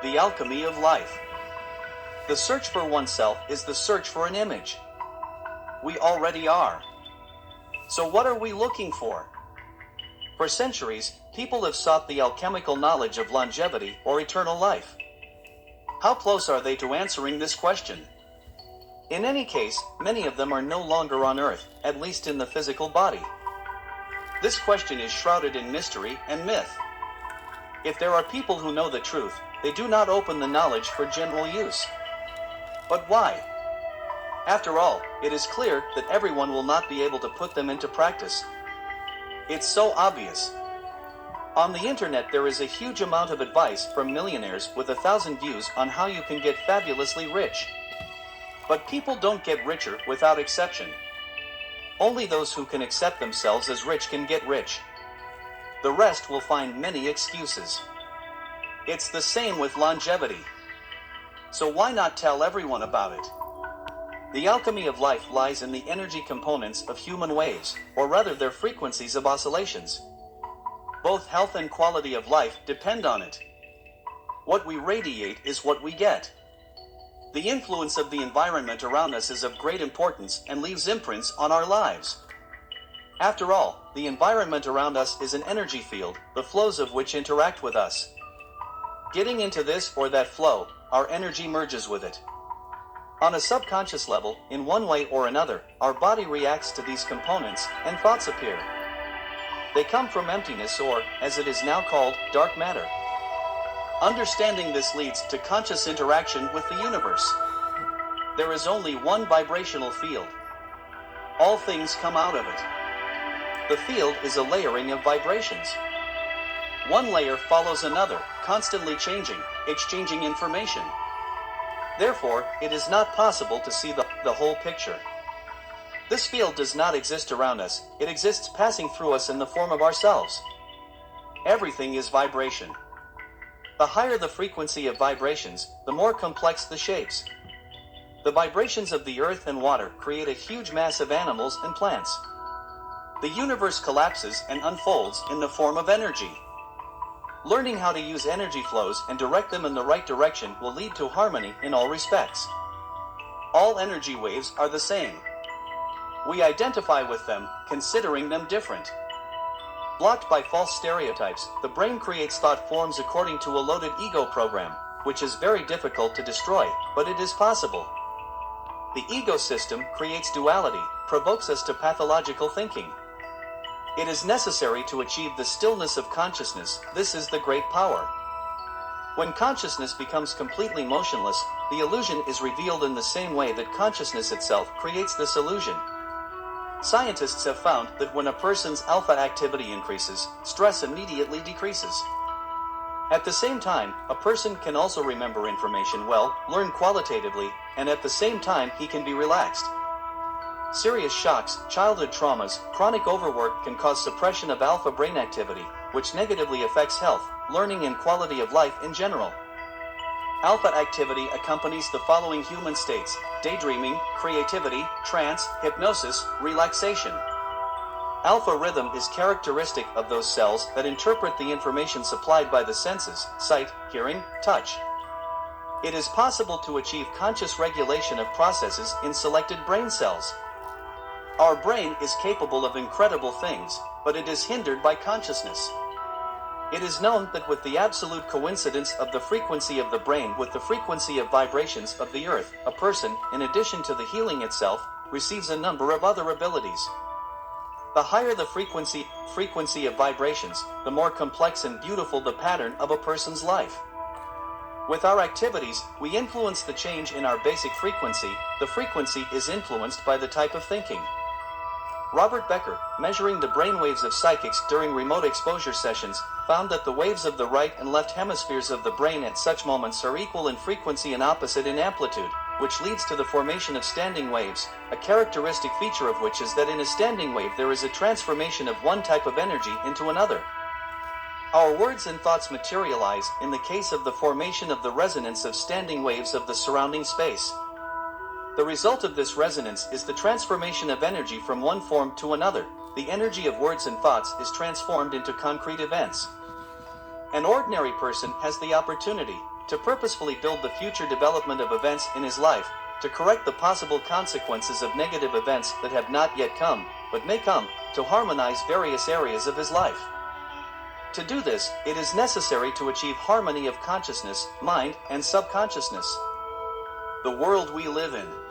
The alchemy of life. The search for oneself is the search for an image. We already are. So what are we looking for? For centuries, people have sought the alchemical knowledge of longevity or eternal life. How close are they to answering this question? In any case, many of them are no longer on Earth, at least in the physical body. This question is shrouded in mystery and myth. If there are people who know the truth, they do not open the knowledge for general use. But why? After all, it is clear that everyone will not be able to put them into practice. It's so obvious. On the internet there is a huge amount of advice from millionaires with 1,000 views on how you can get fabulously rich. But people don't get richer without exception. Only those who can accept themselves as rich can get rich. The rest will find many excuses. It's the same with longevity. So why not tell everyone about it? The alchemy of life lies in the energy components of human waves, or rather their frequencies of oscillations. Both health and quality of life depend on it. What we radiate is what we get. The influence of the environment around us is of great importance and leaves imprints on our lives. After all, the environment around us is an energy field, the flows of which interact with us. Getting into this or that flow, our energy merges with it. On a subconscious level, in one way or another, our body reacts to these components, and thoughts appear. They come from emptiness or, as it is now called, dark matter. Understanding this leads to conscious interaction with the universe. There is only one vibrational field. All things come out of it. The field is a layering of vibrations. One layer follows another, constantly changing, exchanging information. Therefore, it is not possible to see the whole picture. This field does not exist around us, it exists passing through us in the form of ourselves. Everything is vibration. The higher the frequency of vibrations, the more complex the shapes. The vibrations of the earth and water create a huge mass of animals and plants. The universe collapses and unfolds in the form of energy. Learning how to use energy flows and direct them in the right direction will lead to harmony in all respects. All energy waves are the same. We identify with them, considering them different. Blocked by false stereotypes, the brain creates thought forms according to a loaded ego program, which is very difficult to destroy, but it is possible. The ego system creates duality, provokes us to pathological thinking. It is necessary to achieve the stillness of consciousness. This is the great power. When consciousness becomes completely motionless, the illusion is revealed in the same way that consciousness itself creates this illusion. Scientists have found that when a person's alpha activity increases, stress immediately decreases. At the same time, a person can also remember information well, learn qualitatively, and at the same time he can be relaxed. Serious shocks, childhood traumas, chronic overwork can cause suppression of alpha brain activity, which negatively affects health, learning and quality of life in general. Alpha activity accompanies the following human states: daydreaming, creativity, trance, hypnosis, relaxation. Alpha rhythm is characteristic of those cells that interpret the information supplied by the senses, sight, hearing, touch. It is possible to achieve conscious regulation of processes in selected brain cells. Our brain is capable of incredible things, but it is hindered by consciousness. It is known that with the absolute coincidence of the frequency of the brain with the frequency of vibrations of the earth, a person, in addition to the healing itself, receives a number of other abilities. The higher the frequency of vibrations, the more complex and beautiful the pattern of a person's life. With our activities, we influence the change in our basic frequency. The frequency is influenced by the type of thinking. Robert Becker, measuring the brainwaves of psychics during remote exposure sessions, found that the waves of the right and left hemispheres of the brain at such moments are equal in frequency and opposite in amplitude, which leads to the formation of standing waves, a characteristic feature of which is that in a standing wave there is a transformation of one type of energy into another. Our words and thoughts materialize in the case of the formation of the resonance of standing waves of the surrounding space. The result of this resonance is the transformation of energy from one form to another. The energy of words and thoughts is transformed into concrete events. An ordinary person has the opportunity, to purposefully build the future development of events in his life, to correct the possible consequences of negative events that have not yet come, but may come, to harmonize various areas of his life. To do this, it is necessary to achieve harmony of consciousness, mind, and subconsciousness. The world we live in.